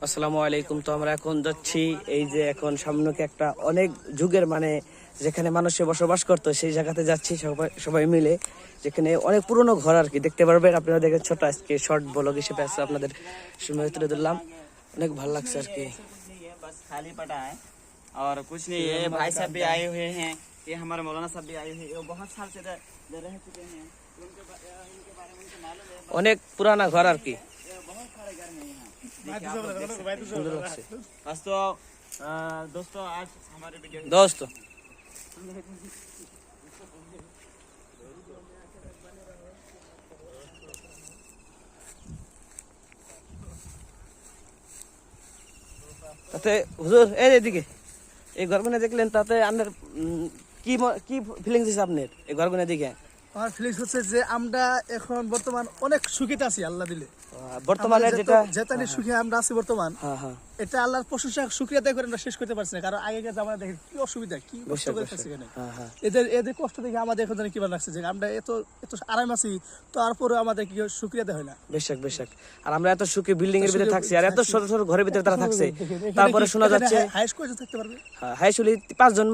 আসসালামু আলাইকুম। তো আমরা এখন যাচ্ছি এই যে এখন সামনেকে একটা অনেক যুগের মানে যেখানে মানুষে বসবাস করতো সেই জায়গাতে যাচ্ছি সবাই সবাই মিলে, যেখানে অনেক পুরনো ঘর আর কি দেখতে পারবেন আপনারা। দেখেন ছোট আজকে শর্ট ব্লগ হিসেবে আছে আপনাদের সময় তুলে ধরলাম, অনেক ভালো লাগছে আর কি। बस खाली पड़ा है और कुछ नहीं। ये भाई साहब भी आए हुए हैं, ये हमारे मौलाना साहब भी आए हुए हैं, वो बहुत साल से रह चुके हैं। उनके बारे में उनको मालूम है। অনেক পুরানা ঘর আর কি, ये बहुत सारे घर हैं यहाँ। সুন্দর লাগছে। बस तो दोस्तों आज हमारे वीडियो দোস্ত তাতে হুজুর এই এদিকে এই ঘরগুলো দেখলেন, তাতে আপনার কি কি ফিলিংস আছে আপনার এই ঘরগুলো দেখে? আমার ফিলিংস হচ্ছে যে আমরা এখন বর্তমান অনেক সুখীতে আছি আল্লাহ দিলে। বর্তমানে যেটা যেটা নিয়ে সুখী আমরা আছি বর্তমান, হ্যাঁ হ্যাঁ এটা আল্লাহর প্রশংসা শুকরিয়া আদায় করে আমরা শেষ করতে পারছি না। কারণ আগেকার জামানা দেখেন কি অসুবিধা, কি কষ্ট করে থাকছে এখানে। হ্যাঁ হ্যাঁ এদের কষ্ট দেখে আমাদের এখন জানি কি ভালো লাগছে যে আমরা এত এত আরাম আছি, তারপরে আমাদের কি শুকরিয়া দেওয়া হয় না। বেশক। আর আমরা এত সুখী বিল্ডিং এর ভিতরে থাকছি, আর এত ছোট ছোট ঘরের ভিতরে তারা থাকছে, তারপরে শোনা যাচ্ছে হাইস্ট করে থাকতে পারবে। হাইসুলি 5 জন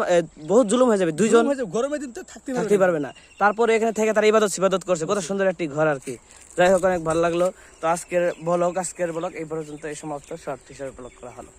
বহুত জুলুম হয়ে যাবে, 2 জন গরমের দিন তো থাকতে পারবে না। তারপরে এখানে থেকে তারা ইবাদত করছে, কত সুন্দর একটি ঘর আর কি। যাই হোক, অনেক ভালো লাগলো। তো আজকের ব্লগ এই পর্যন্ত এই সমাপ্ত, শর্ট হিসেবে ব্লগ করা হলো।